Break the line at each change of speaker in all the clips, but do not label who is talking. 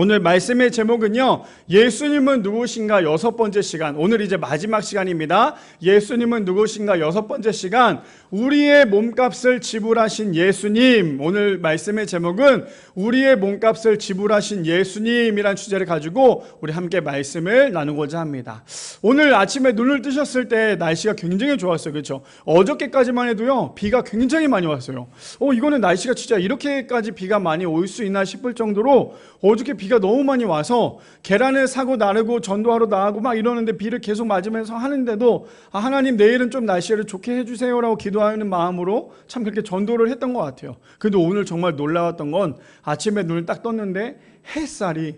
오늘 말씀의 제목은요, 예수님은 누구신가 여섯 번째 시간. 오늘 이제 마지막 시간입니다. 예수님은 누구신가 여섯 번째 시간. 우리의 몸값을 지불하신 예수님. 오늘 말씀의 제목은 우리의 몸값을 지불하신 예수님이란 주제를 가지고 우리 함께 말씀을 나누고자 합니다. 오늘 아침에 눈을 뜨셨을 때 날씨가 굉장히 좋았어요. 그렇죠? 어저께까지만 해도요, 비가 굉장히 많이 왔어요. 이거는 날씨가 진짜 이렇게까지 비가 많이 올 수 있나 싶을 정도로 어저께 비가 너무 많이 와서 계란을 사고 나르고 전도하러 나가고 막 이러는데 비를 계속 맞으면서 하는데도 하나님 내일은 좀 날씨를 좋게 해주세요라고 기도하는 마음으로 참 그렇게 전도를 했던 것 같아요. 근데 오늘 정말 놀라웠던 건 아침에 눈을 딱 떴는데 햇살이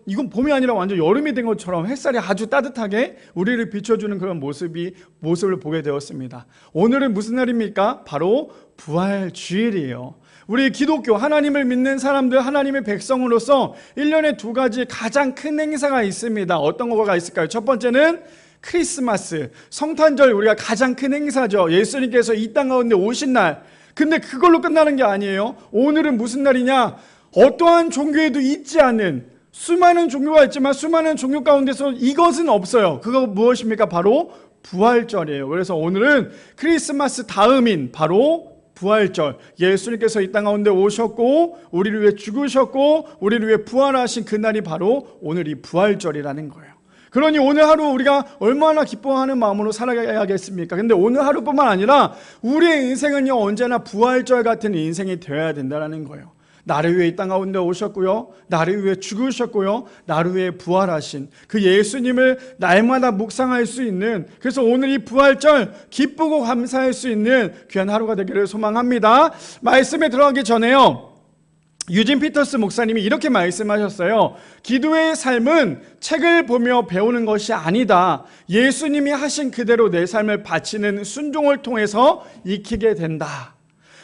이건 봄이 아니라 완전 여름이 된 것처럼 햇살이 아주 따뜻하게 우리를 비춰주는 그런 모습을 보게 되었습니다. 오늘은 무슨 날입니까? 바로 부활주일이에요. 우리 기독교 하나님을 믿는 사람들, 하나님의 백성으로서 1년에 두 가지 가장 큰 행사가 있습니다. 어떤 거가 있을까요? 첫 번째는 크리스마스, 성탄절, 우리가 가장 큰 행사죠. 예수님께서 이 땅 가운데 오신 날. 근데 그걸로 끝나는 게 아니에요. 오늘은 무슨 날이냐? 어떠한 종교에도 있지 않은 수많은 종교가 있지만 수많은 종교 가운데서 이것은 없어요. 그거 무엇입니까? 바로 부활절이에요. 그래서 오늘은 크리스마스 다음인 바로 부활절, 예수님께서 이 땅 가운데 오셨고 우리를 위해 죽으셨고 우리를 위해 부활하신 그날이 바로 오늘 이 부활절이라는 거예요. 그러니 오늘 하루 우리가 얼마나 기뻐하는 마음으로 살아가야겠습니까? 근데 오늘 하루뿐만 아니라 우리의 인생은요, 언제나 부활절 같은 인생이 되어야 된다는 거예요. 나를 위해 이 땅 가운데 오셨고요, 나를 위해 죽으셨고요, 나를 위해 부활하신 그 예수님을 날마다 묵상할 수 있는, 그래서 오늘 이 부활절 기쁘고 감사할 수 있는 귀한 하루가 되기를 소망합니다. 말씀에 들어가기 전에요, 유진 피터스 목사님이 이렇게 말씀하셨어요. 기도의 삶은 책을 보며 배우는 것이 아니다. 예수님이 하신 그대로 내 삶을 바치는 순종을 통해서 익히게 된다.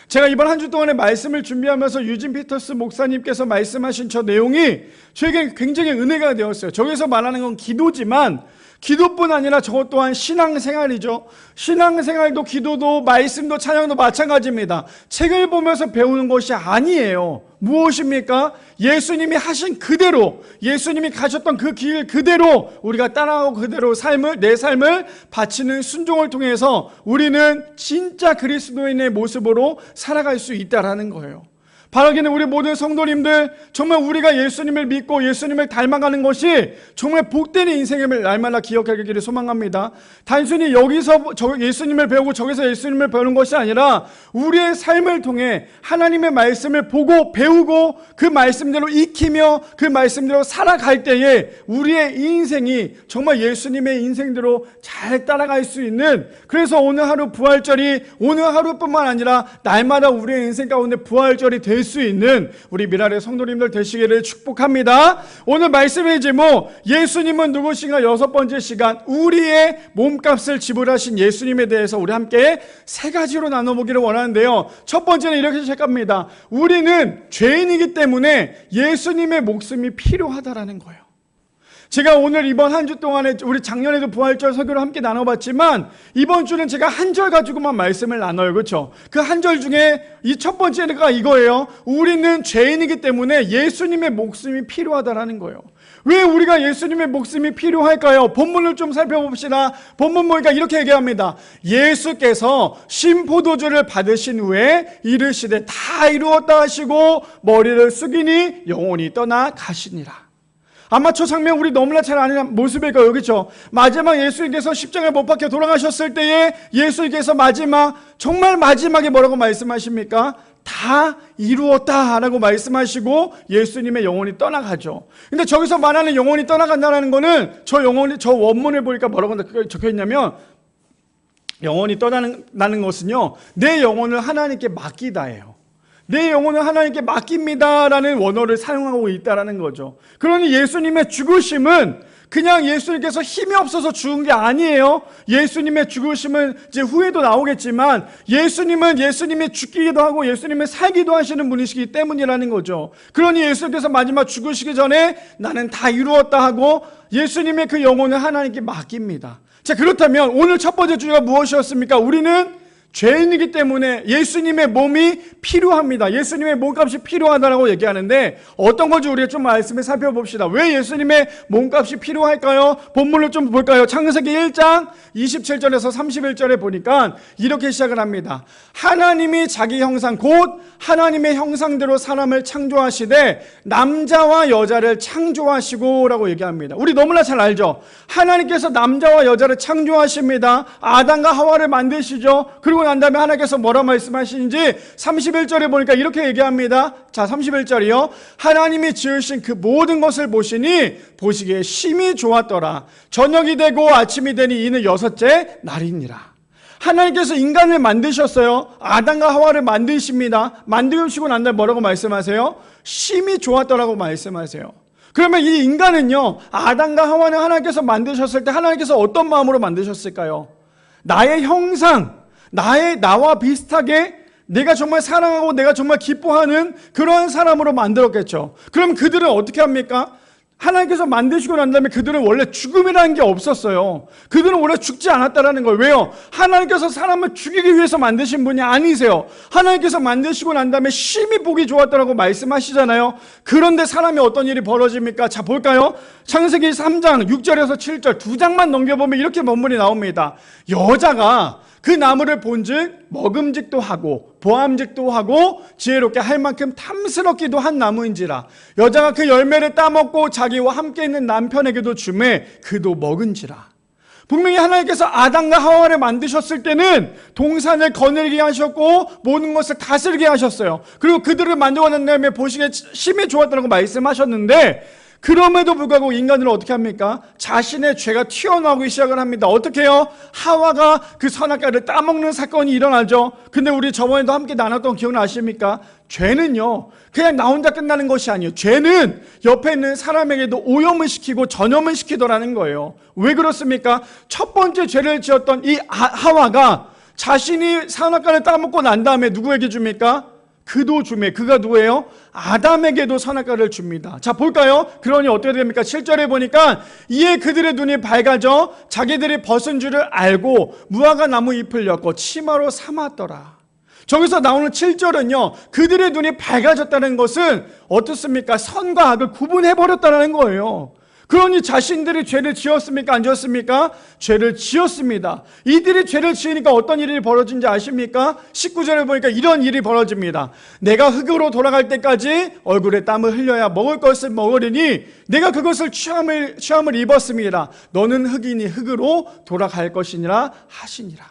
제가 이번 한 주 동안에 말씀을 준비하면서 유진 피터스 목사님께서 말씀하신 저 내용이 저에게 굉장히 은혜가 되었어요. 저기서 말하는 건 기도지만 기도뿐 아니라 저것 또한 신앙생활이죠. 신앙생활도 기도도 말씀도 찬양도 마찬가지입니다. 책을 보면서 배우는 것이 아니에요. 무엇입니까? 예수님이 하신 그대로, 예수님이 가셨던 그 길 그대로 우리가 따라가고 그대로 내 삶을 바치는 순종을 통해서 우리는 진짜 그리스도인의 모습으로 살아갈 수 있다라는 거예요. 바라기는 우리 모든 성도님들, 정말 우리가 예수님을 믿고 예수님을 닮아가는 것이 정말 복된 인생임을 날마다 기억하기를 소망합니다. 단순히 여기서 예수님을 배우고 저기서 예수님을 배우는 것이 아니라 우리의 삶을 통해 하나님의 말씀을 보고 배우고 그 말씀대로 익히며 그 말씀대로 살아갈 때에 우리의 인생이 정말 예수님의 인생대로 잘 따라갈 수 있는, 그래서 오늘 하루 부활절이 오늘 하루뿐만 아니라 날마다 우리의 인생 가운데 부활절이 될 수 있는 우리 미랄의 성도님들 되시기를 축복합니다. 오늘 말씀의 제목, 예수님은 누구신가 여섯 번째 시간, 우리의 몸값을 지불하신 예수님에 대해서 우리 함께 세 가지로 나눠보기를 원하는데요. 첫 번째는 이렇게 시작합니다. 우리는 죄인이기 때문에 예수님의 목숨이 필요하다라는 거예요. 제가 오늘 이번 한 주 동안에 우리 작년에도 부활절 설교를 함께 나눠봤지만 이번 주는 제가 한 절 가지고만 말씀을 나눠요. 그렇죠? 그 한 절 중에 이 첫 번째가 이거예요. 우리는 죄인이기 때문에 예수님의 목숨이 필요하다라는 거예요. 왜 우리가 예수님의 목숨이 필요할까요? 본문을 좀 살펴봅시다. 본문 보니까 이렇게 얘기합니다. 예수께서 신포도주를 받으신 후에 이르시되 다 이루었다 하시고 머리를 숙이니 영혼이 떠나 가시니라. 아마 저 장면 우리 너무나 잘 아는 모습일 거예요. 그렇죠? 마지막 예수님께서 십자가에 못 박혀 돌아가셨을 때에 예수님께서 정말 마지막에 뭐라고 말씀하십니까? 다 이루었다라고 말씀하시고 예수님의 영혼이 떠나가죠. 근데 저기서 말하는 영혼이 떠나간다는 거는 저 원문을 보니까 뭐라고 적혀 있냐면, 영혼이 떠나는 것은요, 내 영혼을 하나님께 맡기다예요. 내 영혼을 하나님께 맡깁니다라는 원어를 사용하고 있다라는 거죠. 그러니 예수님의 죽으심은 그냥 예수님께서 힘이 없어서 죽은 게 아니에요. 예수님의 죽으심은 이제 후에도 나오겠지만 예수님은 예수님이 죽기도 하고 예수님이 살기도 하시는 분이시기 때문이라는 거죠. 그러니 예수님께서 마지막 죽으시기 전에 나는 다 이루었다 하고 예수님의 그 영혼을 하나님께 맡깁니다. 자, 그렇다면 오늘 첫 번째 주제가 무엇이었습니까? 우리는 죄인이기 때문에 예수님의 몸이 필요합니다. 예수님의 몸값이 필요하다고 얘기하는데 어떤 건지 우리가 좀 말씀을 살펴봅시다. 왜 예수님의 몸값이 필요할까요? 본문을 좀 볼까요? 창세기 1장 27절에서 31절에 보니까 이렇게 시작을 합니다. 하나님이 자기 형상 곧 하나님의 형상대로 사람을 창조하시되 남자와 여자를 창조하시고 라고 얘기합니다. 우리 너무나 잘 알죠? 하나님께서 남자와 여자를 창조하십니다. 아담과 하와를 만드시죠. 그리고 난 다음에 하나님께서 뭐라 말씀하시는지 31절에 보니까 이렇게 얘기합니다. 자, 31절이요. 하나님이 지으신 그 모든 것을 보시니 보시기에 심히 좋았더라. 저녁이 되고 아침이 되니 이는 여섯째 날이니라. 하나님께서 인간을 만드셨어요. 아담과 하와를 만드십니다. 만드시고 난 다음에 뭐라고 말씀하세요? 심히 좋았더라고 말씀하세요. 그러면 이 인간은요, 아담과 하와는 하나님께서 만드셨을 때 하나님께서 어떤 마음으로 만드셨을까요? 나의 형상, 나와 비슷하게 내가 정말 사랑하고 내가 정말 기뻐하는 그런 사람으로 만들었겠죠. 그럼 그들은 어떻게 합니까? 하나님께서 만드시고 난 다음에 그들은 원래 죽음이라는 게 없었어요. 그들은 원래 죽지 않았다라는 거예요. 왜요? 하나님께서 사람을 죽이기 위해서 만드신 분이 아니세요. 하나님께서 만드시고 난 다음에 심히 보기 좋았다라고 말씀하시잖아요. 그런데 사람이 어떤 일이 벌어집니까? 자, 볼까요? 창세기 3장 6절에서 7절 두 장만 넘겨보면 이렇게 본문이 나옵니다. 여자가 그 나무를 본즉 먹음직도 하고 보암직도 하고 지혜롭게 할 만큼 탐스럽기도 한 나무인지라. 여자가 그 열매를 따먹고 자기와 함께 있는 남편에게도 주매 그도 먹은지라. 분명히 하나님께서 아담과 하와를 만드셨을 때는 동산을 거느리게 하셨고 모든 것을 다스리게 하셨어요. 그리고 그들을 만들고 난 다음에 보시기에 심히 좋았다고 말씀하셨는데, 그럼에도 불구하고 인간들은 어떻게 합니까? 자신의 죄가 튀어나오기 시작을 합니다. 어떻게 해요? 하와가 그 선악과를 따먹는 사건이 일어나죠. 근데 우리 저번에도 함께 나눴던 기억나십니까? 죄는요, 그냥 나 혼자 끝나는 것이 아니에요. 죄는 옆에 있는 사람에게도 오염을 시키고 전염을 시키더라는 거예요. 왜 그렇습니까? 첫 번째 죄를 지었던 이 하와가 자신이 선악과를 따먹고 난 다음에 누구에게 줍니까? 그도 주매. 그가 누구예요? 아담에게도 선악과를 줍니다. 자, 볼까요? 그러니 어떻게 됩니까? 7절에 보니까 이에 그들의 눈이 밝아져 자기들이 벗은 줄을 알고 무화과 나무 잎을 엮고 치마로 삼았더라. 저기서 나오는 7절은요, 그들의 눈이 밝아졌다는 것은 어떻습니까? 선과 악을 구분해버렸다는 거예요. 그러니 자신들이 죄를 지었습니까? 안 지었습니까? 죄를 지었습니다. 이들이 죄를 지으니까 어떤 일이 벌어진지 아십니까? 19절에 보니까 이런 일이 벌어집니다. 내가 흙으로 돌아갈 때까지 얼굴에 땀을 흘려야 먹을 것을 먹으리니 내가 그것을 취함을 입었습니다. 너는 흙이니 흙으로 돌아갈 것이니라 하시니라.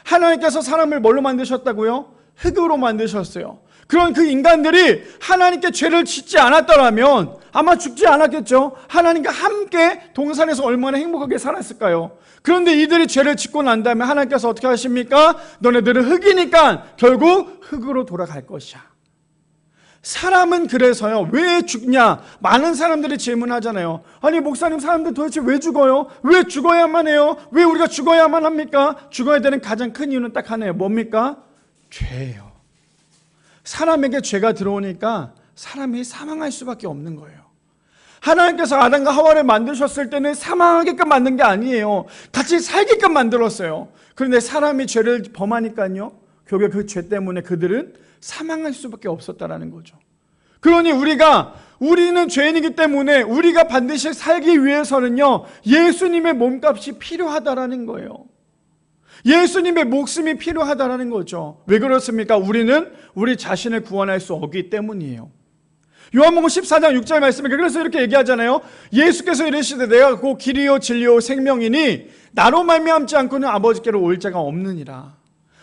하나님께서 사람을 뭘로 만드셨다고요? 흙으로 만드셨어요. 그런 그 인간들이 하나님께 죄를 짓지 않았더라면 아마 죽지 않았겠죠. 하나님과 함께 동산에서 얼마나 행복하게 살았을까요? 그런데 이들이 죄를 짓고 난 다음에 하나님께서 어떻게 하십니까? 너네들은 흙이니까 결국 흙으로 돌아갈 것이야. 사람은 그래서요, 왜 죽냐? 많은 사람들이 질문하잖아요. 아니 목사님, 사람들 도대체 왜 죽어요? 왜 죽어야만 해요? 왜 우리가 죽어야만 합니까? 죽어야 되는 가장 큰 이유는 딱 하나예요. 뭡니까? 죄예요. 사람에게 죄가 들어오니까 사람이 사망할 수밖에 없는 거예요. 하나님께서 아담과 하와를 만드셨을 때는 사망하게끔 만든 게 아니에요. 같이 살게끔 만들었어요. 그런데 사람이 죄를 범하니까요, 결국 그 죄 때문에 그들은 사망할 수밖에 없었다라는 거죠. 그러니 우리는 죄인이기 때문에 우리가 반드시 살기 위해서는요, 예수님의 몸값이 필요하다라는 거예요. 예수님의 목숨이 필요하다라는 거죠. 왜 그렇습니까? 우리는 우리 자신을 구원할 수 없기 때문이에요. 요한복음 14장 6절 말씀에 그래서 이렇게 얘기하잖아요. 예수께서 이르시되 내가 곧 길이요 진리요 생명이니 나로 말미암지 않고는 아버지께로 올 자가 없느니라.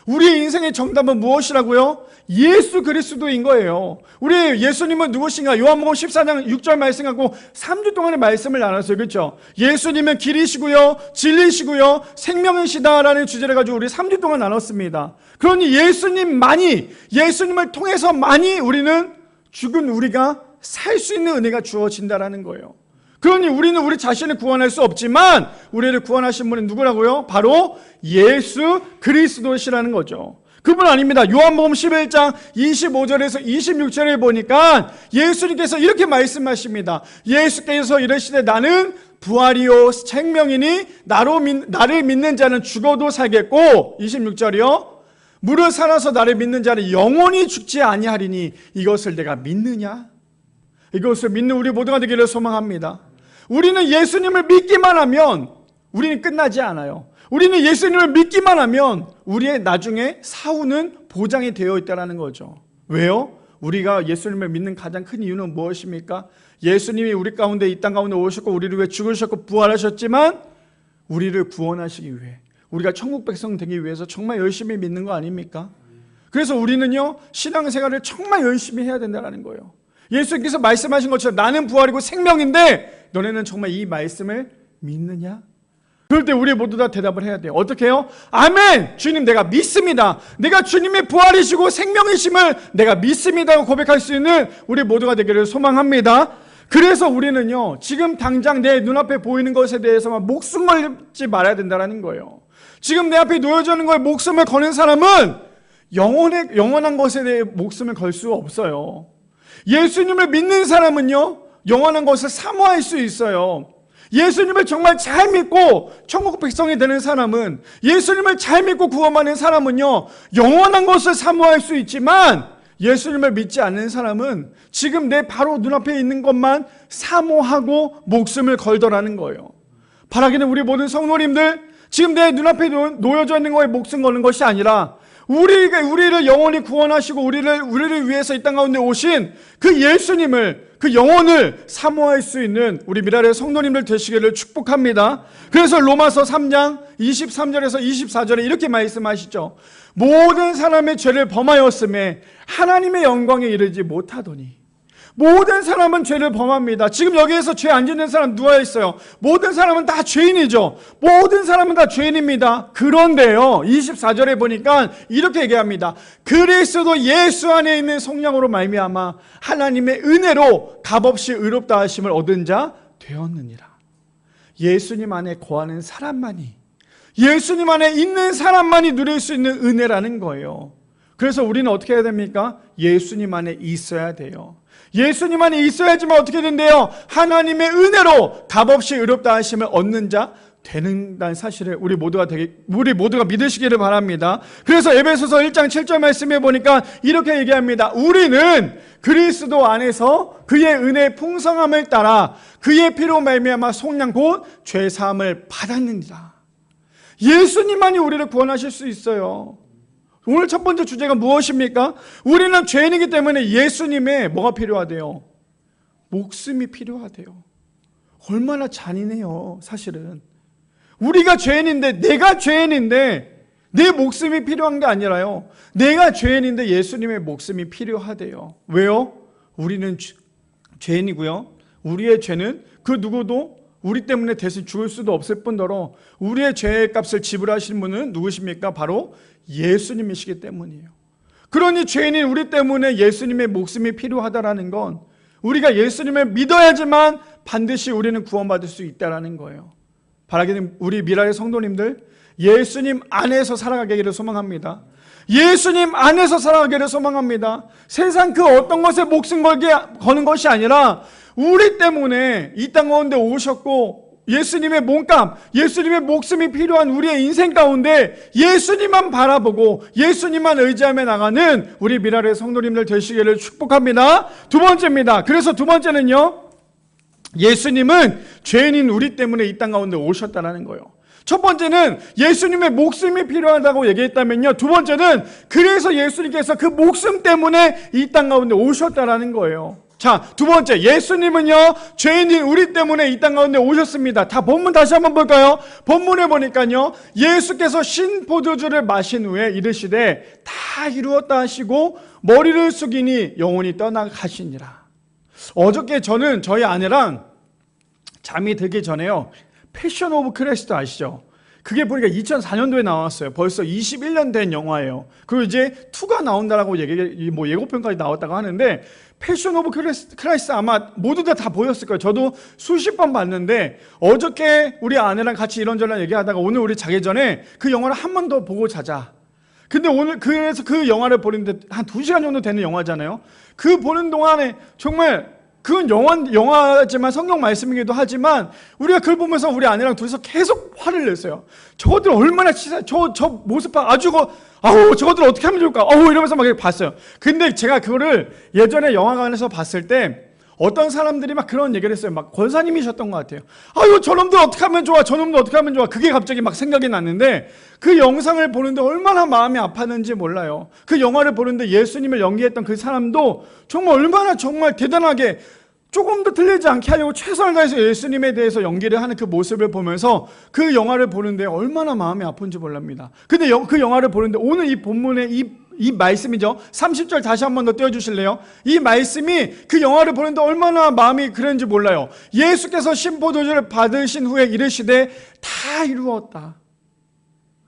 우리의 인생의 정답은 무엇이라고요? 예수 그리스도인 거예요. 우리 예수님은 누구신가? 요한복음 14장 6절 말씀하고 3주 동안의 말씀을 나눴어요. 그렇죠? 예수님은 길이시고요, 진리시고요, 생명이시다라는 주제를 가지고 우리 3주 동안 나눴습니다. 그러니 예수님을 통해서만이 우리는 죽은 우리가 살 수 있는 은혜가 주어진다라는 거예요. 그러니 우리는 우리 자신을 구원할 수 없지만 우리를 구원하신 분은 누구라고요? 바로 예수 그리스도시라는 거죠. 그분 아닙니다. 요한복음 11장 25절에서 26절에 보니까 예수님께서 이렇게 말씀하십니다. 예수께서 이르시되 나는 부활이요 생명이니 나를 믿는 자는 죽어도 살겠고, 26절이요, 무릇 살아서 나를 믿는 자는 영원히 죽지 아니하리니 이것을 내가 믿느냐? 이것을 믿는 우리 모두가 되기를 소망합니다. 우리는 예수님을 믿기만 하면 우리는 끝나지 않아요. 우리는 예수님을 믿기만 하면 우리의 나중에 사후는 보장이 되어 있다는 거죠. 왜요? 우리가 예수님을 믿는 가장 큰 이유는 무엇입니까? 예수님이 우리 가운데 이 땅 가운데 오셨고 우리를 위해 죽으셨고 부활하셨지만 우리를 구원하시기 위해, 우리가 천국 백성 되기 위해서 정말 열심히 믿는 거 아닙니까? 그래서 우리는요, 신앙생활을 정말 열심히 해야 된다는 거예요. 예수님께서 말씀하신 것처럼 나는 부활이고 생명인데 너네는 정말 이 말씀을 믿느냐? 그럴 때 우리 모두 다 대답을 해야 돼요. 어떻게 해요? 아멘! 주님 내가 믿습니다. 내가 주님의 부활이시고 생명이심을 내가 믿습니다 고백할 수 있는 우리 모두가 되기를 소망합니다. 그래서 우리는요, 지금 당장 내 눈앞에 보이는 것에 대해서만 목숨 걸지 말아야 된다는 거예요. 지금 내 앞에 놓여져 있는 거에 목숨을 거는 사람은 영원한 것에 대해 목숨을 걸 수 없어요. 예수님을 믿는 사람은요, 영원한 것을 사모할 수 있어요. 예수님을 정말 잘 믿고 천국 백성이 되는 사람은, 예수님을 잘 믿고 구원받는 사람은요, 영원한 것을 사모할 수 있지만 예수님을 믿지 않는 사람은 지금 내 바로 눈앞에 있는 것만 사모하고 목숨을 걸더라는 거예요. 바라기는 우리 모든 성도님들, 지금 내 눈앞에 놓여져 있는 거에 목숨 거는 것이 아니라 우리를 영원히 구원하시고 우리를 위해서 이 땅 가운데 오신 그 예수님을, 그 영혼을 사모할 수 있는 우리 미랄의 성도님들 되시기를 축복합니다. 그래서 로마서 3장 23절에서 24절에 이렇게 말씀하시죠. 모든 사람의 죄를 범하였음에 하나님의 영광에 이르지 못하더니. 모든 사람은 죄를 범합니다. 지금 여기에서 죄 안 짓는 사람 누가 있어요? 모든 사람은 다 죄인이죠. 모든 사람은 다 죄인입니다. 그런데요, 24절에 보니까 이렇게 얘기합니다. 그리스도 예수 안에 있는 성령으로 말미암아 하나님의 은혜로 값없이 의롭다 하심을 얻은 자 되었느니라. 예수님 안에 거하는 사람만이, 예수님 안에 있는 사람만이 누릴 수 있는 은혜라는 거예요. 그래서 우리는 어떻게 해야 됩니까? 예수님 안에 있어야 돼요. 예수님 안에 있어야지만 어떻게 된대요? 하나님의 은혜로 값없이 의롭다 하심을 얻는 자 되는다는 사실을 우리 모두가 믿으시기를 바랍니다. 그래서 에베소서 1장 7절 말씀해 보니까 이렇게 얘기합니다. 우리는 그리스도 안에서 그의 은혜의 풍성함을 따라 그의 피로 말미암아 속량 곧 죄 사함을 받았느니라. 예수님만이 우리를 구원하실 수 있어요. 오늘 첫 번째 주제가 무엇입니까? 우리는 죄인이기 때문에 예수님의 뭐가 필요하대요? 목숨이 필요하대요. 얼마나 잔인해요, 사실은. 우리가 죄인인데, 내가 죄인인데 내 목숨이 필요한 게 아니라요, 내가 죄인인데 예수님의 목숨이 필요하대요. 왜요? 우리는 죄인이고요, 우리의 죄는 그 누구도 우리 때문에 대신 죽을 수도 없을 뿐더러 우리의 죄의 값을 지불하신 분은 누구십니까? 바로 예수님이시기 때문이에요. 그러니 죄인인 우리 때문에 예수님의 목숨이 필요하다라는 건 우리가 예수님을 믿어야지만 반드시 우리는 구원받을 수 있다라는 거예요. 바라기는 우리 미랄의 성도님들, 예수님 안에서 살아가기를 소망합니다. 예수님 안에서 살아가기를 소망합니다. 세상 그 어떤 것에 목숨 거는 것이 아니라 우리 때문에 이 땅 가운데 오셨고 예수님의 몸값, 예수님의 목숨이 필요한 우리의 인생 가운데 예수님만 바라보고 예수님만 의지하며 나가는 우리 미랄의 성도님들 되시기를 축복합니다. 두 번째입니다. 그래서 두 번째는요, 예수님은 죄인인 우리 때문에 이 땅 가운데 오셨다는 거예요. 첫 번째는 예수님의 목숨이 필요하다고 얘기했다면요, 두 번째는 그래서 예수님께서 그 목숨 때문에 이 땅 가운데 오셨다는 거예요. 자, 두 번째, 예수님은요, 죄인인 우리 때문에 이 땅 가운데 오셨습니다. 다 본문 다시 한번 볼까요? 본문에 보니까요, 예수께서 신포도주를 마신 후에 이르시되 다 이루었다 하시고 머리를 숙이니 영혼이 떠나가시니라. 어저께 저는 저희 아내랑 잠이 들기 전에요, 패션 오브 크리스트 아시죠? 그게 보니까 2004년도에 나왔어요. 벌써 21년 된 영화예요. 그리고 이제 2가 나온다라고 예고편까지 나왔다고 하는데, 패션 오브 크라이스트 아마 모두들 다 보였을 거예요. 저도 수십 번 봤는데 어저께 우리 아내랑 같이 이런저런 얘기하다가 오늘 우리 자기 전에 그 영화를 한 번 더 보고 자자. 근데 오늘 그래서 그 영화를 보는데 한 2시간 정도 되는 영화잖아요. 그 보는 동안에 정말 그건 영화지만 성경 말씀이기도 하지만 우리가 그걸 보면서 우리 아내랑 둘이서 계속 화를 냈어요. 저것들 얼마나 치사, 저 모습 아주 아우 저것들 어떻게 하면 좋을까? 아우 이러면서 막 봤어요. 근데 제가 그거를 예전에 영화관에서 봤을 때 어떤 사람들이 막 그런 얘기를 했어요. 막 권사님이셨던 것 같아요. 아유 저놈들 어떻게 하면 좋아, 저놈들 어떻게 하면 좋아. 그게 갑자기 막 생각이 났는데 그 영상을 보는데 얼마나 마음이 아팠는지 몰라요. 그 영화를 보는데 예수님을 연기했던 그 사람도 정말 얼마나 정말 대단하게 조금 더 틀리지 않게 하려고 최선을 다해서 예수님에 대해서 연기를 하는 그 모습을 보면서 그 영화를 보는데 얼마나 마음이 아픈지 몰랍니다. 근데 그 영화를 보는데 오늘 이 본문의 이 말씀이죠. 30절 다시 한 번 더 띄워주실래요? 이 말씀이 그 영화를 보는데 얼마나 마음이 그랬는지 몰라요. 예수께서 심포도주를 받으신 후에 이르시되 다 이루었다.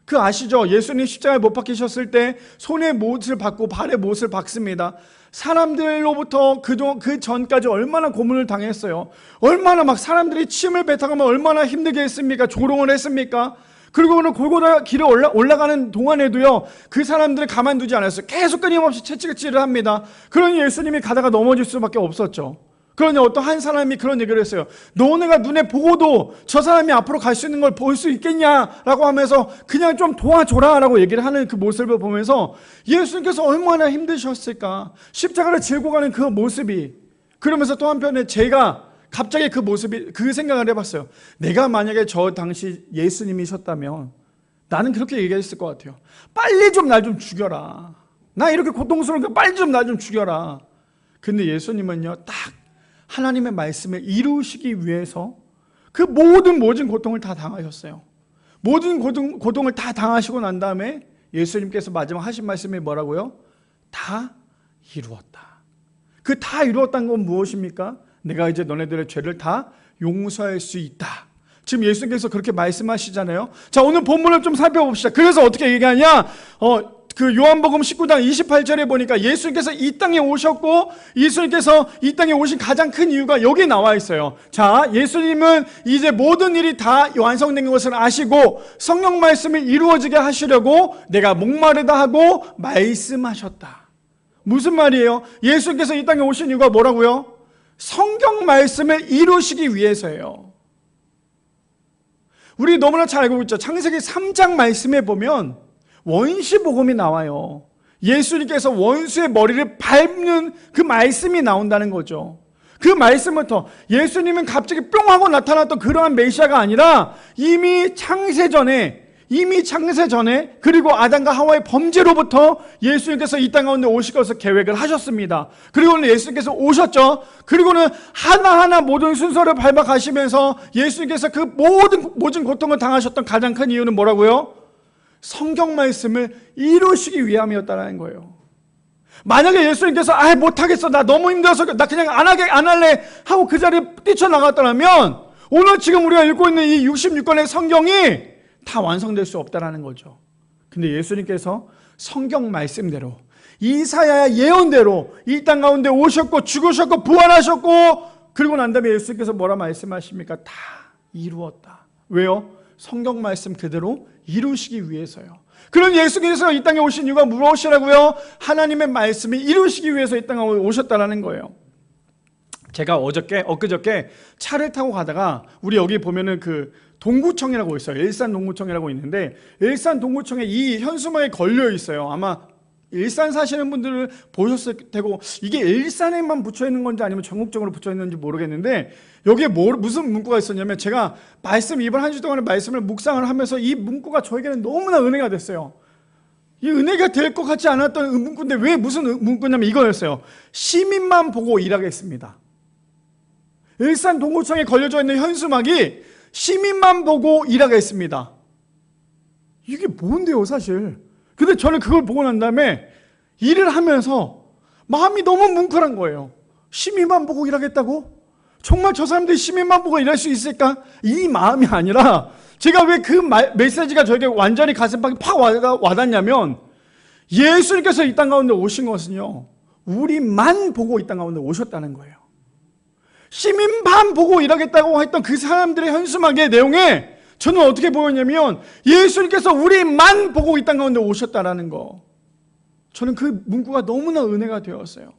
그 아시죠? 예수님 십자가에 못 박히셨을 때 손에 못을 박고 발에 못을 박습니다. 사람들로부터 그 전까지 얼마나 고문을 당했어요. 얼마나 막 사람들이 침을 뱉어가면 얼마나 힘들게 했습니까? 조롱을 했습니까? 그리고 오늘 골고다 길에 올라가는 동안에도요, 그 사람들을 가만두지 않았어요. 계속 끊임없이 채찍질을 합니다. 그러니 예수님이 가다가 넘어질 수밖에 없었죠. 그러니 어떤 한 사람이 그런 얘기를 했어요. 너네가 눈에 보고도 저 사람이 앞으로 갈 수 있는 걸 볼 수 있겠냐라고 하면서 그냥 좀 도와줘라 라고 얘기를 하는 그 모습을 보면서 예수님께서 얼마나 힘드셨을까. 십자가를 지고 가는 그 모습이. 그러면서 또 한편에 제가 갑자기 그 모습이, 그 생각을 해봤어요. 내가 만약에 저 당시 예수님이셨다면 나는 그렇게 얘기했을 것 같아요. 빨리 좀 날 좀 죽여라. 나 이렇게 고통스러우니까 빨리 좀 날 좀 죽여라. 근데 예수님은요, 딱 하나님의 말씀을 이루시기 위해서 그 모든 고통을 다 당하셨어요. 모든 고통을 다 당하시고 난 다음에 예수님께서 마지막 하신 말씀이 뭐라고요? 다 이루었다. 그 다 이루었다는 건 무엇입니까? 내가 이제 너네들의 죄를 다 용서할 수 있다. 지금 예수님께서 그렇게 말씀하시잖아요. 자, 오늘 본문을 좀 살펴봅시다. 그래서 어떻게 얘기하냐? 그 요한복음 19장 28절에 보니까 예수님께서 이 땅에 오셨고 예수님께서 이 땅에 오신 가장 큰 이유가 여기 나와 있어요. 자, 예수님은 이제 모든 일이 다 완성된 것을 아시고 성령 말씀을 이루어지게 하시려고 내가 목마르다 하고 말씀하셨다. 무슨 말이에요? 예수님께서 이 땅에 오신 이유가 뭐라고요? 성경 말씀을 이루시기 위해서예요. 우리 너무나 잘 알고 있죠. 창세기 3장 말씀에 보면 원시복음이 나와요. 예수님께서 원수의 머리를 밟는 그 말씀이 나온다는 거죠. 그 말씀부터 예수님은 갑자기 뿅 하고 나타났던 그러한 메시아가 아니라 이미 창세 전에 그리고 아담과 하와의 범죄로부터 예수님께서 이 땅 가운데 오실 것을 계획을 하셨습니다. 그리고는 예수님께서 오셨죠. 그리고는 하나하나 모든 순서를 밟아 가시면서 예수님께서 그 모든 고통을 당하셨던 가장 큰 이유는 뭐라고요? 성경 말씀을 이루시기 위함이었다는 거예요. 만약에 예수님께서 못하겠어, 나 너무 힘들어서 나 그냥 안 할래 하고 그 자리에 뛰쳐나갔더라면 오늘 지금 우리가 읽고 있는 이 66권의 성경이 다 완성될 수 없다라는 거죠. 근데 예수님께서 성경 말씀대로 이사야의 예언대로 이 땅 가운데 오셨고 죽으셨고 부활하셨고 그리고 난 다음에 예수님께서 뭐라 말씀하십니까? 다 이루었다. 왜요? 성경 말씀 그대로 이루시기 위해서요. 그런 예수께서 이 땅에 오신 이유가 무엇이라고요? 하나님의 말씀을 이루시기 위해서 이 땅에 오셨다라는 거예요. 제가 엊그저께 차를 타고 가다가 우리 여기 보면은 그 동구청이라고 있어요. 일산 동구청이라고 있는데 일산 동구청에 이 현수막에 걸려 있어요. 아마 일산 사시는 분들은 보셨을 테고 이게 일산에만 붙여 있는 건지 아니면 전국적으로 붙여 있는지 모르겠는데 여기에 무슨 문구가 있었냐면 제가 이번 한 주 동안에 말씀을 묵상을 하면서 이 문구가 저에게는 너무나 은혜가 됐어요. 이 은혜가 될 것 같지 않았던 문구인데 왜 무슨 문구냐면 이거였어요. 시민만 보고 일하겠습니다. 일산 동구청에 걸려져 있는 현수막이 시민만 보고 일하겠습니다. 이게 뭔데요 사실. 근데 저는 그걸 보고 난 다음에 일을 하면서 마음이 너무 뭉클한 거예요. 시민만 보고 일하겠다고? 정말 저 사람들이 시민만 보고 일할 수 있을까? 이 마음이 아니라 제가 왜 그 메시지가 저에게 완전히 가슴팍에 팍 와닿냐면 예수님께서 이 땅 가운데 오신 것은요 우리만 보고 이 땅 가운데 오셨다는 거예요. 시민만 보고 일하겠다고 했던 그 사람들의 현수막의 내용에 저는 어떻게 보였냐면 예수님께서 우리만 보고 이 땅 가운데 오셨다라는 거. 저는 그 문구가 너무나 은혜가 되었어요.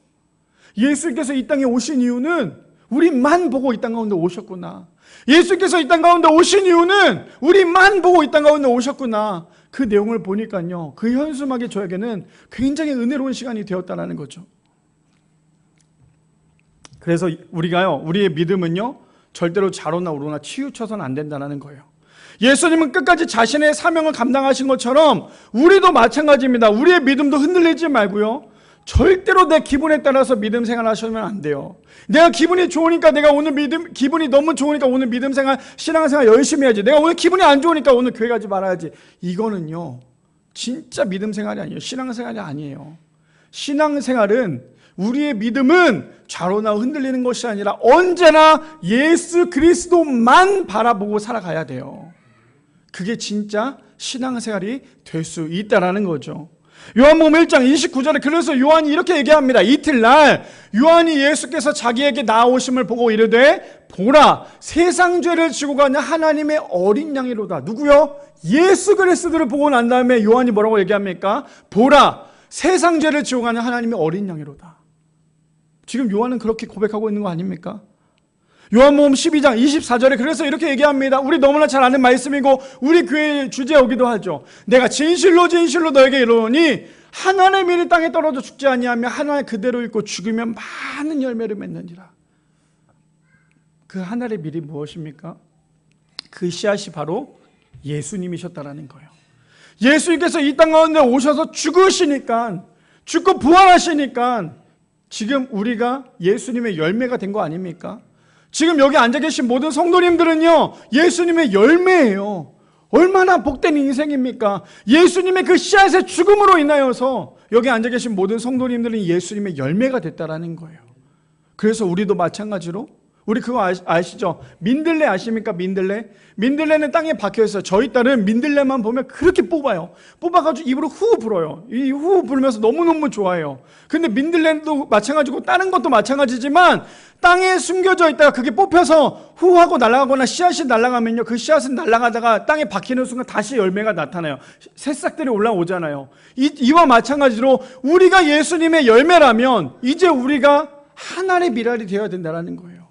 예수께서 이 땅에 오신 이유는 우리만 보고 이 땅 가운데 오셨구나. 예수께서 이 땅 가운데 오신 이유는 우리만 보고 이 땅 가운데 오셨구나. 그 내용을 보니까요, 그 현수막이 저에게는 굉장히 은혜로운 시간이 되었다는 거죠. 그래서 우리의 믿음은요, 절대로 좌로나 우로나 치우쳐서는 안 된다는 거예요. 예수님은 끝까지 자신의 사명을 감당하신 것처럼 우리도 마찬가지입니다. 우리의 믿음도 흔들리지 말고요, 절대로 내 기분에 따라서 믿음 생활 하시면 안 돼요. 내가 기분이 좋으니까 내가 오늘 기분이 너무 좋으니까 오늘 믿음 생활, 신앙 생활 열심히 해야지. 내가 오늘 기분이 안 좋으니까 오늘 교회 가지 말아야지. 이거는요, 진짜 믿음 생활이 아니에요. 신앙 생활이 아니에요. 신앙 생활은, 우리의 믿음은 좌로나 흔들리는 것이 아니라 언제나 예수 그리스도만 바라보고 살아가야 돼요. 그게 진짜 신앙 생활이 될 수 있다라는 거죠. 요한복음 1장 29절에 그래서 요한이 이렇게 얘기합니다. 이틀날 요한이 예수께서 자기에게 나오심을 보고 이르되 보라, 세상 죄를 지고 가는 하나님의 어린 양이로다. 누구요? 예수 그리스도를 보고 난 다음에 요한이 뭐라고 얘기합니까? 보라, 세상 죄를 지고 가는 하나님의 어린 양이로다. 지금 요한은 그렇게 고백하고 있는 거 아닙니까? 요한복음 12장 24절에 그래서 이렇게 얘기합니다. 우리 너무나 잘 아는 말씀이고 우리 교회의 주제이기도 하죠. 내가 진실로 진실로 너에게 이르노니 하나의 밀이 땅에 떨어져 죽지 아니하며 하나의 그대로 있고 죽으면 많은 열매를 맺느니라. 그 하나의 밀이 무엇입니까? 그 씨앗이 바로 예수님이셨다라는 거예요. 예수님께서 이 땅 가운데 오셔서 죽으시니까, 죽고 부활하시니까 지금 우리가 예수님의 열매가 된 거 아닙니까? 지금 여기 앉아 계신 모든 성도님들은요, 예수님의 열매예요. 얼마나 복된 인생입니까? 예수님의 그 씨앗의 죽음으로 인하여서 여기 앉아 계신 모든 성도님들은 예수님의 열매가 됐다라는 거예요. 그래서 우리도 마찬가지로, 우리 그거 아시죠? 민들레 아십니까? 민들레? 민들레는 땅에 박혀있어요. 저희 딸은 민들레만 보면 그렇게 뽑아요. 뽑아가지고 입으로 후 불어요. 이 후 불면서 너무너무 좋아해요. 근데 민들레도 마찬가지고 다른 것도 마찬가지지만 땅에 숨겨져 있다가 그게 뽑혀서 후 하고 날아가거나 씨앗이 날아가면요, 그 씨앗은 날아가다가 땅에 박히는 순간 다시 열매가 나타나요. 새싹들이 올라오잖아요. 이와 마찬가지로 우리가 예수님의 열매라면 이제 우리가 하나의 미랄이 되어야 된다는 거예요.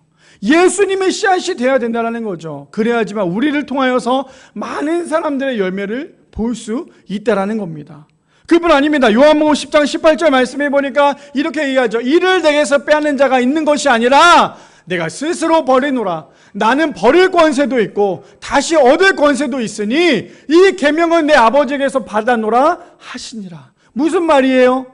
예수님의 씨앗이 되어야 된다는 거죠. 그래야지만 우리를 통하여서 많은 사람들의 열매를 볼 수 있다는 겁니다. 그뿐 아닙니다. 요한복음 10장 18절 말씀해 보니까 이렇게 얘기하죠. 이를 내게서 빼앗는 자가 있는 것이 아니라 내가 스스로 버리노라. 나는 버릴 권세도 있고 다시 얻을 권세도 있으니 이 계명은 내 아버지에게서 받아노라 하시니라. 무슨 말이에요?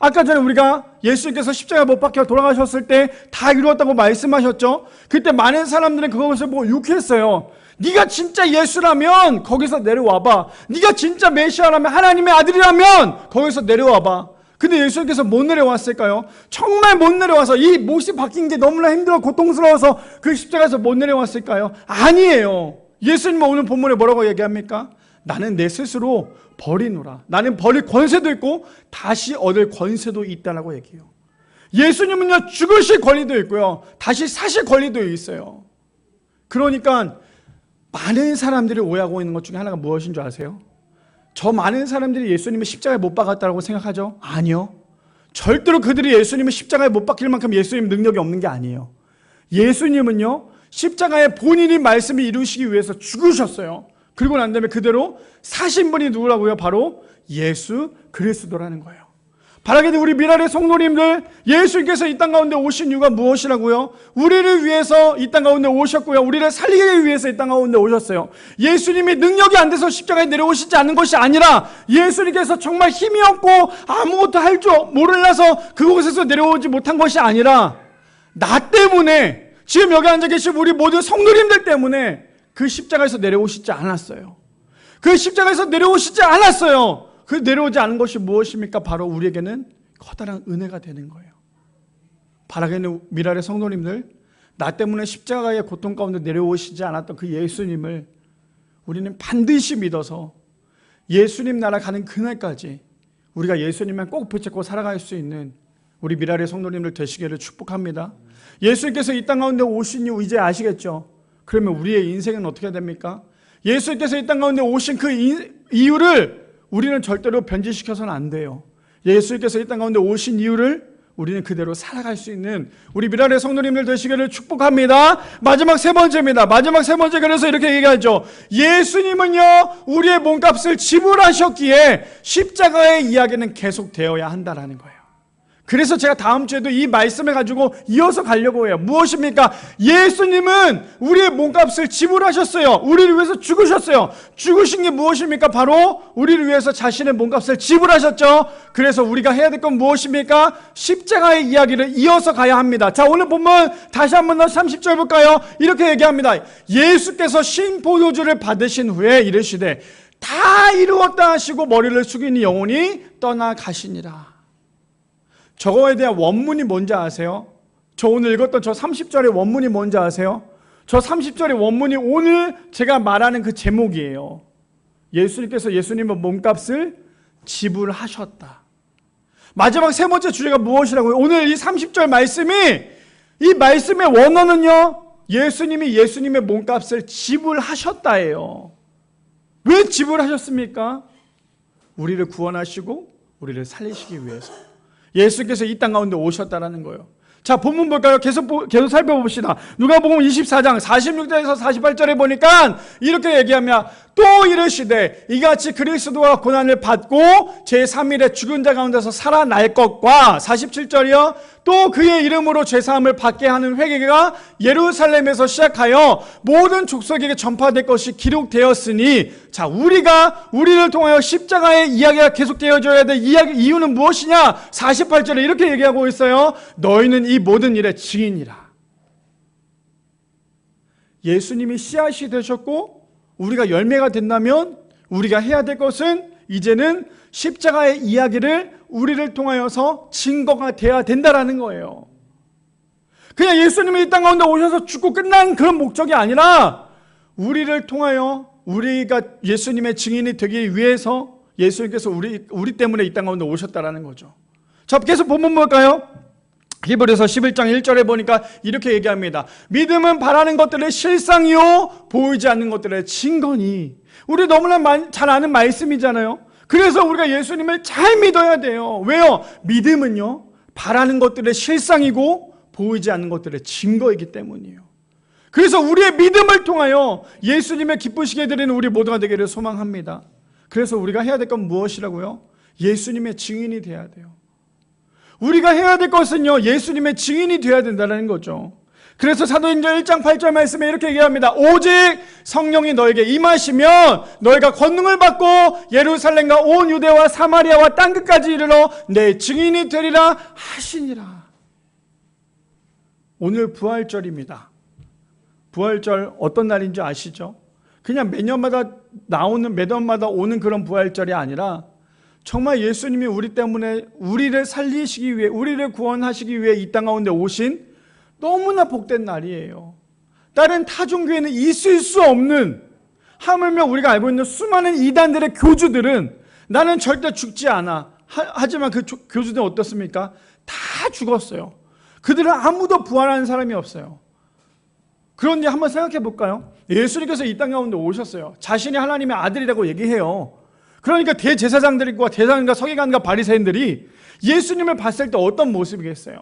아까 전에 우리가 예수님께서 십자가에 못 박혀 돌아가셨을 때 다 이루었다고 말씀하셨죠. 그때 많은 사람들은 그것을 보고 욕했어요. 네가 진짜 예수라면 거기서 내려와봐. 네가 진짜 메시아라면, 하나님의 아들이라면 거기서 내려와봐. 근데 예수님께서 못 내려왔을까요? 정말 못 내려와서 이 못이 박힌 게 너무나 힘들어 고통스러워서 그 십자가에서 못 내려왔을까요? 아니에요. 예수님은 오늘 본문에 뭐라고 얘기합니까? 나는 내 스스로 버리노라. 나는 버릴 권세도 있고 다시 얻을 권세도 있다라고 얘기해요. 예수님은요, 죽으실 권리도 있고요, 다시 사실 권리도 있어요. 그러니까 많은 사람들이 오해하고 있는 것 중에 하나가 무엇인 줄 아세요? 저 많은 사람들이 예수님을 십자가에 못 박았다고 생각하죠? 아니요. 절대로 그들이 예수님을 십자가에 못 박힐 만큼 예수님 능력이 없는 게 아니에요. 예수님은요, 십자가에 본인이 말씀을 이루시기 위해서 죽으셨어요. 그리고 난 다음에 그대로 사신 분이 누구라고요? 바로 예수 그리스도라는 거예요. 바라기는 우리 미랄의 성도님들, 예수님께서 이 땅 가운데 오신 이유가 무엇이라고요? 우리를 위해서 이 땅 가운데 오셨고요, 우리를 살리기 위해서 이 땅 가운데 오셨어요. 예수님이 능력이 안 돼서 십자가에 내려오시지 않은 것이 아니라 예수님께서 정말 힘이 없고 아무것도 할 줄 몰라서 그곳에서 내려오지 못한 것이 아니라 나 때문에, 지금 여기 앉아 계신 우리 모든 성도님들 때문에 그 십자가에서 내려오시지 않았어요. 그 십자가에서 내려오시지 않았어요. 그 내려오지 않은 것이 무엇입니까? 바로 우리에게는 커다란 은혜가 되는 거예요. 바라기는 미랄의 성도님들, 나 때문에 십자가의 고통 가운데 내려오시지 않았던 그 예수님을 우리는 반드시 믿어서 예수님 나라 가는 그날까지 우리가 예수님만 꼭 붙잡고 살아갈 수 있는 우리 미랄의 성도님들 되시기를 축복합니다. 예수님께서 이 땅 가운데 오신 이유 이제 아시겠죠? 그러면 우리의 인생은 어떻게 됩니까? 예수님께서 이 땅 가운데 오신 그 이유를 우리는 절대로 변질시켜서는 안 돼요. 예수님께서 이 땅 가운데 오신 이유를 우리는 그대로 살아갈 수 있는 우리 미랄의 성도님들 되시기를 축복합니다. 마지막 세 번째입니다. 마지막 세 번째, 그래서 이렇게 얘기하죠. 예수님은요, 우리의 몸값을 지불하셨기에 십자가의 이야기는 계속되어야 한다라는 거예요. 그래서 제가 다음 주에도 이 말씀을 가지고 이어서 가려고 해요. 무엇입니까? 예수님은 우리의 몸값을 지불하셨어요. 우리를 위해서 죽으셨어요. 죽으신 게 무엇입니까? 바로 우리를 위해서 자신의 몸값을 지불하셨죠. 그래서 우리가 해야 될 건 무엇입니까? 십자가의 이야기를 이어서 가야 합니다. 자, 오늘 본문 다시 한번 더 30절 볼까요? 이렇게 얘기합니다. 예수께서 신포도주를 받으신 후에 이르시되 다 이루었다 하시고 머리를 숙이니 영혼이 떠나가시니라. 저거에 대한 원문이 뭔지 아세요? 저 오늘 읽었던 저 30절의 원문이 뭔지 아세요? 저 30절의 원문이 오늘 제가 말하는 그 제목이에요. 예수님께서 예수님의 몸값을 지불하셨다. 마지막 세 번째 주제가 무엇이라고요? 오늘 이 30절 말씀이, 이 말씀의 원어는요, 예수님이 예수님의 몸값을 지불하셨다예요. 왜 지불하셨습니까? 우리를 구원하시고 우리를 살리시기 위해서. 예수께서 이 땅 가운데 오셨다라는 거예요. 자, 본문 볼까요? 계속 살펴봅시다. 누가복음 24장 46절에서 48절에 보니까 이렇게 얘기하며 또 이르시되 이같이 그리스도가 고난을 받고 제3일에 죽은 자 가운데서 살아날 것과 47절이요. 또 그의 이름으로 죄사함을 받게 하는 회개가 예루살렘에서 시작하여 모든 족속에게 전파될 것이 기록되었으니, 자, 우리를 통하여 십자가의 이야기가 계속되어져야 될 이유는 무엇이냐? 48절에 이렇게 얘기하고 있어요. 너희는 이 모든 일의 증인이라. 예수님이 씨앗이 되셨고 우리가 열매가 된다면 우리가 해야 될 것은 이제는 십자가의 이야기를 우리를 통하여서 증거가 돼야 된다라는 거예요. 그냥 예수님이 이 땅 가운데 오셔서 죽고 끝난 그런 목적이 아니라 우리를 통하여 우리가 예수님의 증인이 되기 위해서 예수님께서 우리 때문에 이 땅 가운데 오셨다라는 거죠. 자, 계속 본문 볼까요? 히브리서 11장 1절에 보니까 이렇게 얘기합니다. 믿음은 바라는 것들의 실상이요 보이지 않는 것들의 증거니. 우리 너무나 잘 아는 말씀이잖아요. 그래서 우리가 예수님을 잘 믿어야 돼요. 왜요? 믿음은요, 바라는 것들의 실상이고 보이지 않는 것들의 증거이기 때문이에요. 그래서 우리의 믿음을 통하여 예수님의 기쁘시게 드리는 우리 모두가 되기를 소망합니다. 그래서 우리가 해야 될 건 무엇이라고요? 예수님의 증인이 돼야 돼요. 우리가 해야 될 것은요, 예수님의 증인이 되어야 된다는 거죠. 그래서 사도행전 1장 8절 말씀에 이렇게 얘기합니다. 오직 성령이 너에게 임하시면 너희가 권능을 받고 예루살렘과 온 유대와 사마리아와 땅끝까지 이르러 내 증인이 되리라 하시니라. 오늘 부활절입니다. 부활절 어떤 날인지 아시죠? 그냥 매년마다 오는 그런 부활절이 아니라 정말 예수님이 우리 때문에 우리를 살리시기 위해, 우리를 구원하시기 위해 이 땅 가운데 오신 너무나 복된 날이에요. 다른 타종교회는 있을 수 없는, 하물며 우리가 알고 있는 수많은 이단들의 교주들은 나는 절대 죽지 않아. 하지만 그 교주들은 어떻습니까? 다 죽었어요. 그들은 아무도 부활하는 사람이 없어요. 그런데 한번 생각해 볼까요? 예수님께서 이 땅 가운데 오셨어요. 자신이 하나님의 아들이라고 얘기해요. 그러니까 대제사장들과 대사장과 서기관과 바리새인들이 예수님을 봤을 때 어떤 모습이겠어요?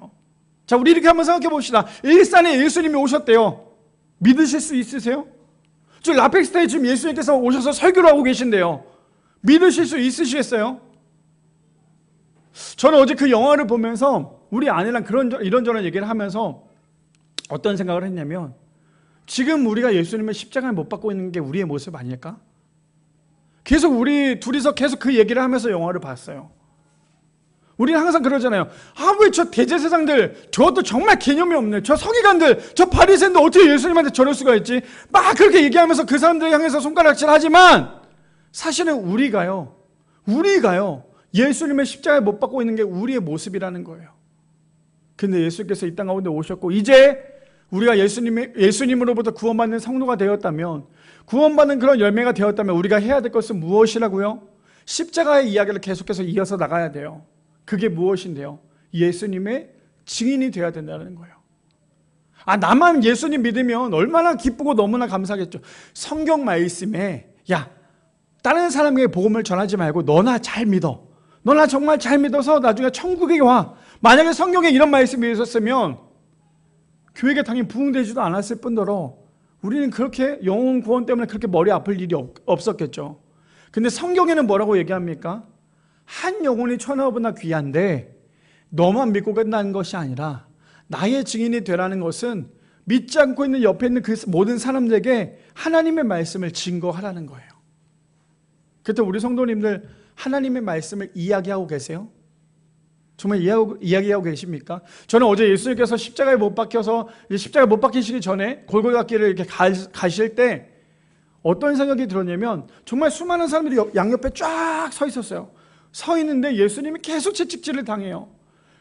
자, 우리 이렇게 한번 생각해 봅시다. 일산에 예수님이 오셨대요. 믿으실 수 있으세요? 지금 라펙스타에 지금 예수님께서 오셔서 설교를 하고 계신데요. 믿으실 수 있으시겠어요? 저는 어제 그 영화를 보면서 우리 아내랑 이런저런 얘기를 하면서 어떤 생각을 했냐면, 지금 우리가 예수님의 십자가에 못 박고 있는 게 우리의 모습 아닐까? 계속 우리 둘이서 계속 그 얘기를 하면서 영화를 봤어요. 우리는 항상 그러잖아요. 아, 왜 저 대제사장들, 저것도 정말 개념이 없네. 저 서기관들, 저 바리새인들 어떻게 예수님한테 저럴 수가 있지? 막 그렇게 얘기하면서 그 사람들 향해서 손가락질하지만 사실은 우리가요, 예수님의 십자가에 못 박고 있는 게 우리의 모습이라는 거예요. 근데 예수께서 이 땅 가운데 오셨고, 이제 우리가 예수님으로부터 구원받는 성도가 되었다면, 구원받는 그런 열매가 되었다면 우리가 해야 될 것은 무엇이라고요? 십자가의 이야기를 계속해서 이어서 나가야 돼요. 그게 무엇인데요? 예수님의 증인이 되어야 된다는 거예요. 아, 나만 예수님 믿으면 얼마나 기쁘고 너무나 감사하겠죠. 성경 말씀에, 야, 다른 사람에게 복음을 전하지 말고 너나 잘 믿어. 너나 정말 잘 믿어서 나중에 천국에 와. 만약에 성경에 이런 말씀이 있었으면 교회가 당연히 부흥되지도 않았을 뿐더러 우리는 그렇게 영혼 구원 때문에 그렇게 머리 아플 일이 없었겠죠. 근데 성경에는 뭐라고 얘기합니까? 한 영혼이 천하보다 귀한데 너만 믿고 끝나는 것이 아니라 나의 증인이 되라는 것은 믿지 않고 있는 옆에 있는 그 모든 사람들에게 하나님의 말씀을 증거하라는 거예요. 그때 우리 성도님들 하나님의 말씀을 이야기하고 계세요? 정말 이야기하고 계십니까? 저는 어제 예수님께서 십자가에 못 박혀서 십자가에 못 박히시기 전에 골고다 길을 이렇게 가실 때 어떤 생각이 들었냐면 정말 수많은 사람들이 양옆에 쫙 서 있었어요. 서 있는데 예수님이 계속 채찍질을 당해요.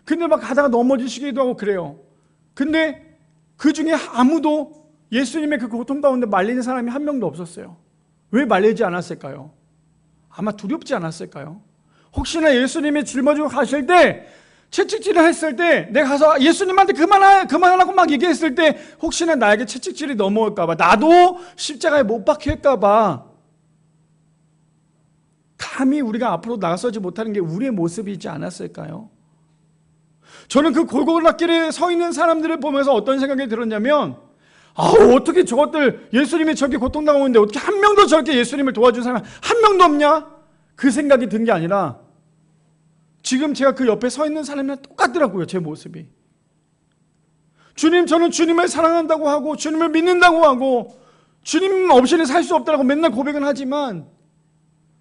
근데 막 가다가 넘어지시기도 하고 그래요. 근데 그 중에 아무도 예수님의 그 고통 가운데 말리는 사람이 한 명도 없었어요. 왜 말리지 않았을까요? 아마 두렵지 않았을까요? 혹시나 예수님이 짊어지고 가실 때 채찍질을 했을 때 내가 가서 예수님한테 그만하라고 막 얘기했을 때 혹시나 나에게 채찍질이 넘어올까 봐, 나도 십자가에 못 박힐까 봐 감히 우리가 앞으로 나서지 못하는 게 우리의 모습이지 않았을까요? 저는 그 골고다 길에 서 있는 사람들을 보면서 어떤 생각이 들었냐면 어떻게 저것들 예수님이 저렇게 고통당하고 있는데 어떻게 한 명도 저렇게 예수님을 도와준 사람이 한 명도 없냐? 그 생각이 든 게 아니라 지금 제가 그 옆에 서 있는 사람이랑 똑같더라고요. 제 모습이. 주님, 저는 주님을 사랑한다고 하고 주님을 믿는다고 하고 주님 없이는 살 수 없다고 맨날 고백은 하지만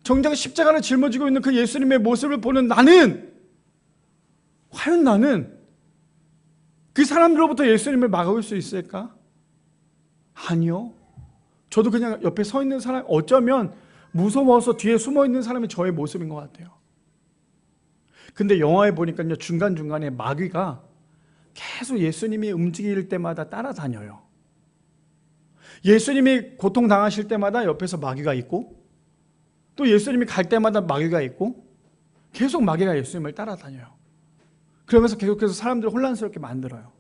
정작 십자가를 짊어지고 있는 그 예수님의 모습을 보는 나는, 과연 나는 그 사람들로부터 예수님을 막아올 수 있을까? 아니요. 저도 그냥 옆에 서 있는 사람, 어쩌면 무서워서 뒤에 숨어 있는 사람이 저의 모습인 것 같아요. 근데 영화에 보니까요, 중간중간에 마귀가 계속 예수님이 움직일 때마다 따라다녀요. 예수님이 고통당하실 때마다 옆에서 마귀가 있고, 또 예수님이 갈 때마다 마귀가 있고, 계속 마귀가 예수님을 따라다녀요. 그러면서 계속해서 사람들을 혼란스럽게 만들어요.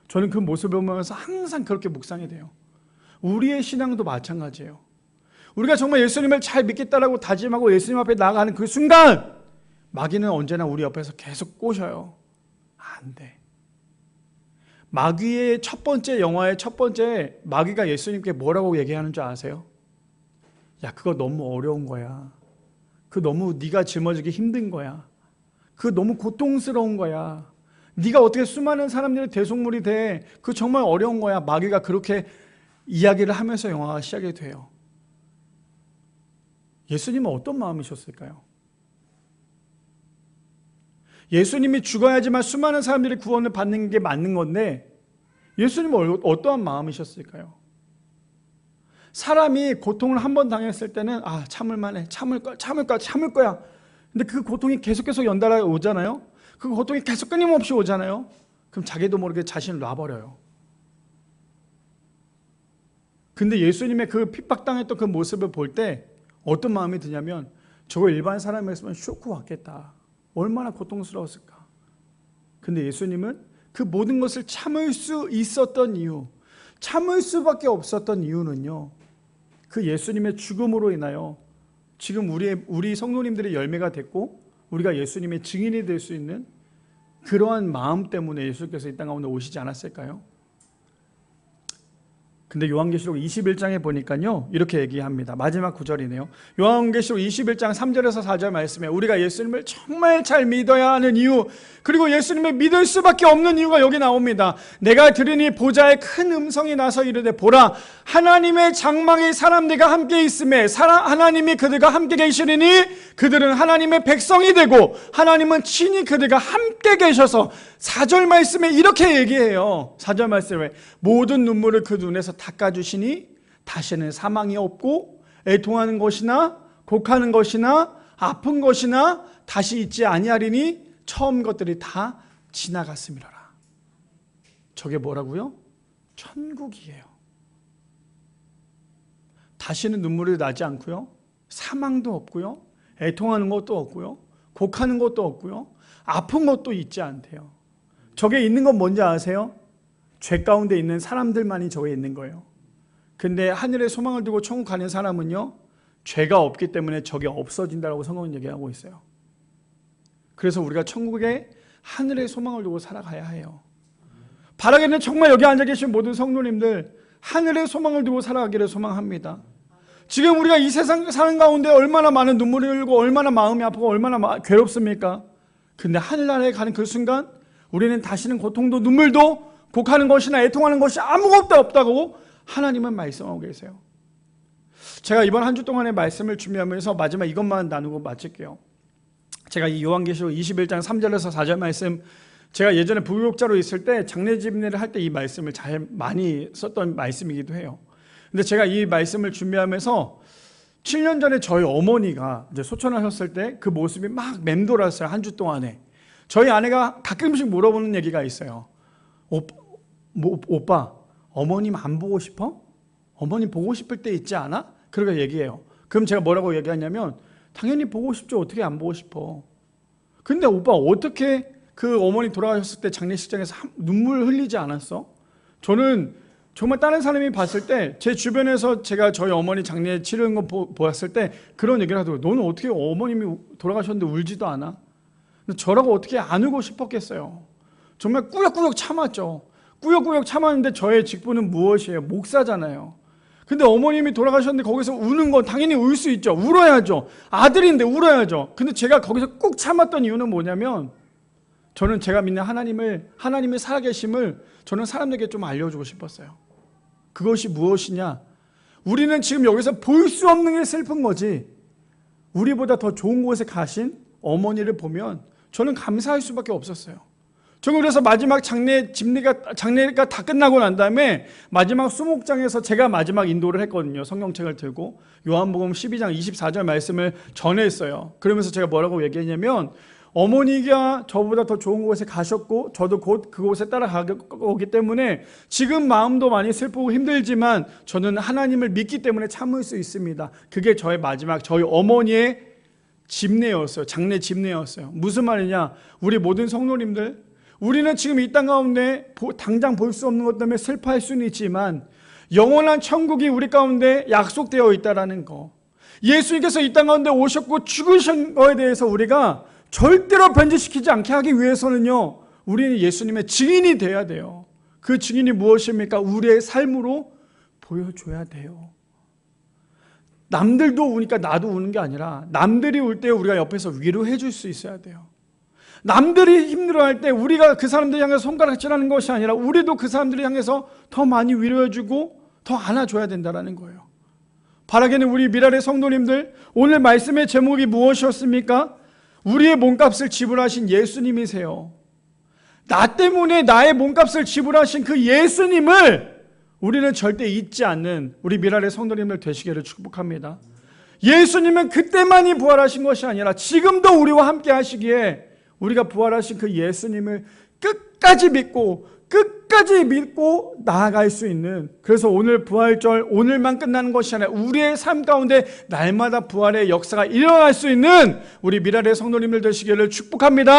저는 그 모습을 보면서 항상 그렇게 묵상이 돼요. 우리의 신앙도 마찬가지예요. 우리가 정말 예수님을 잘 믿겠다라고 다짐하고 예수님 앞에 나아가는 그 순간 마귀는 언제나 우리 옆에서 계속 꼬셔요. 안 돼. 마귀의 첫 번째, 영화의 첫 번째 마귀가 예수님께 뭐라고 얘기하는 줄 아세요? 야, 그거 너무 어려운 거야. 그거 너무 네가 짊어지기 힘든 거야. 그거 너무 고통스러운 거야. 네가 어떻게 수많은 사람들의 대속물이 돼. 그거 정말 어려운 거야. 마귀가 그렇게 이야기를 하면서 영화가 시작이 돼요. 예수님은 어떤 마음이셨을까요? 예수님이 죽어야지만 수많은 사람들이 구원을 받는 게 맞는 건데 예수님은 어떠한 마음이셨을까요? 사람이 고통을 한 번 당했을 때는 참을만해, 참을 거야. 근데 그 고통이 계속해서 연달아 오잖아요. 그 고통이 계속 끊임없이 오잖아요. 그럼 자기도 모르게 자신을 놔버려요. 근데 예수님의 그 핍박당했던 그 모습을 볼 때 어떤 마음이 드냐면 저거 일반 사람이었으면 쇼크 왔겠다. 얼마나 고통스러웠을까. 근데 예수님은 그 모든 것을 참을 수 있었던 이유, 참을 수밖에 없었던 이유는요, 그 예수님의 죽음으로 인하여 지금 우리 성도님들의 열매가 됐고 우리가 예수님의 증인이 될 수 있는 그러한 마음 때문에 예수께서 이 땅 가운데 오시지 않았을까요? 근데 요한계시록 21장에 보니까요 이렇게 얘기합니다. 마지막 구절이네요. 요한계시록 21장 3절에서 4절 말씀에 우리가 예수님을 정말 잘 믿어야 하는 이유, 그리고 예수님을 믿을 수밖에 없는 이유가 여기 나옵니다. 내가 들으니 보좌에 큰 음성이 나서 이르되 보라, 하나님의 장막에 사람들과 함께 있음에 하나님이 그들과 함께 계시리니 그들은 하나님의 백성이 되고 하나님은 친히 그들과 함께 계셔서, 4절 말씀에 이렇게 얘기해요. 4절 말씀에 모든 눈물을 그 눈에서 닦아주시니 다시는 사망이 없고 애통하는 것이나 곡하는 것이나 아픈 것이나 다시 있지 아니하리니 처음 것들이 다 지나갔음이로라. 저게 뭐라고요? 천국이에요. 다시는 눈물이 나지 않고요, 사망도 없고요, 애통하는 것도 없고요, 곡하는 것도 없고요, 아픈 것도 있지 않대요. 저게 있는 건 뭔지 아세요? 죄 가운데 있는 사람들만이 저게 있는 거예요. 근데 하늘에 소망을 두고 천국 가는 사람은요, 죄가 없기 때문에 저게 없어진다고 성경은 얘기하고 있어요. 그래서 우리가 천국에 하늘의 소망을 두고 살아가야 해요. 바라기는 정말 여기 앉아 계신 모든 성도님들 하늘의 소망을 두고 살아가기를 소망합니다. 지금 우리가 이 세상 사는 가운데 얼마나 많은 눈물을 흘리고 얼마나 마음이 아프고 얼마나 괴롭습니까? 근데 하늘나라에 가는 그 순간 우리는 다시는 고통도 눈물도 곡하는 것이나 애통하는 것이 아무것도 없다고 하나님은 말씀하고 계세요. 제가 이번 한 주 동안의 말씀을 준비하면서 마지막 이것만 나누고 마칠게요. 제가 이 요한계시록 21장 3절에서 4절 말씀, 제가 예전에 부교육자로 있을 때 장례 집례를 할 때 이 말씀을 잘 많이 썼던 말씀이기도 해요. 근데 제가 이 말씀을 준비하면서 7년 전에 저희 어머니가 이제 소천하셨을 때 그 모습이 막 맴돌았어요. 한 주 동안에. 저희 아내가 가끔씩 물어보는 얘기가 있어요. 오빠, 어머님 안 보고 싶어? 어머님 보고 싶을 때 있지 않아? 그러니까 얘기해요. 그럼 제가 뭐라고 얘기하냐면 당연히 보고 싶죠. 어떻게 안 보고 싶어? 근데 오빠 어떻게 그 어머니 돌아가셨을 때 장례식장에서 눈물 흘리지 않았어? 저는 정말 다른 사람이 봤을 때 제 주변에서 제가 저희 어머니 장례 치르는 거 보았을 때 그런 얘기를 하더라고요. 너는 어떻게 어머님이 돌아가셨는데 울지도 않아? 근데 저라고 어떻게 안 울고 싶었겠어요? 정말 꾸역꾸역 참았죠. 꾸역꾸역 참았는데 저의 직분은 무엇이에요? 목사잖아요. 근데 어머님이 돌아가셨는데 거기서 우는 건 당연히 울 수 있죠. 울어야죠. 아들인데 울어야죠. 근데 제가 거기서 꾹 참았던 이유는 뭐냐면 저는 제가 믿는 하나님의 살아계심을 저는 사람들에게 좀 알려주고 싶었어요. 그것이 무엇이냐? 우리는 지금 여기서 볼 수 없는 게 슬픈 거지. 우리보다 더 좋은 곳에 가신 어머니를 보면 저는 감사할 수밖에 없었어요. 저는 그래서 마지막 장례가 다 끝나고 난 다음에 마지막 수목장에서 제가 마지막 인도를 했거든요. 성경책을 들고 요한복음 12장 24절 말씀을 전했어요. 그러면서 제가 뭐라고 얘기했냐면 어머니가 저보다 더 좋은 곳에 가셨고 저도 곧 그곳에 따라가기 때문에 지금 마음도 많이 슬프고 힘들지만 저는 하나님을 믿기 때문에 참을 수 있습니다. 그게 저희 마지막 저희 어머니의 집례였어요. 장례 집례였어요. 무슨 말이냐? 우리 모든 성도님들, 우리는 지금 이 땅 가운데 당장 볼 수 없는 것 때문에 슬퍼할 수는 있지만 영원한 천국이 우리 가운데 약속되어 있다는 거, 예수님께서 이 땅 가운데 오셨고 죽으신 거에 대해서 우리가 절대로 변질시키지 않게 하기 위해서는요, 우리는 예수님의 증인이 돼야 돼요. 그 증인이 무엇입니까? 우리의 삶으로 보여줘야 돼요. 남들도 우니까 나도 우는 게 아니라 남들이 울 때 우리가 옆에서 위로해 줄 수 있어야 돼요. 남들이 힘들어할 때 우리가 그 사람들 향해서 손가락질하는 것이 아니라 우리도 그 사람들을 향해서 더 많이 위로해주고 더 안아줘야 된다는 거예요. 바라기는 우리 미랄의 성도님들, 오늘 말씀의 제목이 무엇이었습니까? 우리의 몸값을 지불하신 예수님이세요. 나 때문에 나의 몸값을 지불하신 그 예수님을 우리는 절대 잊지 않는 우리 미랄의 성도님들 되시기를 축복합니다. 예수님은 그때만이 부활하신 것이 아니라 지금도 우리와 함께 하시기에 우리가 부활하신 그 예수님을 끝까지 믿고 나아갈 수 있는, 그래서 오늘 부활절 오늘만 끝나는 것이 아니라 우리의 삶 가운데 날마다 부활의 역사가 일어날 수 있는 우리 미랄의 성도님들 되시기를 축복합니다.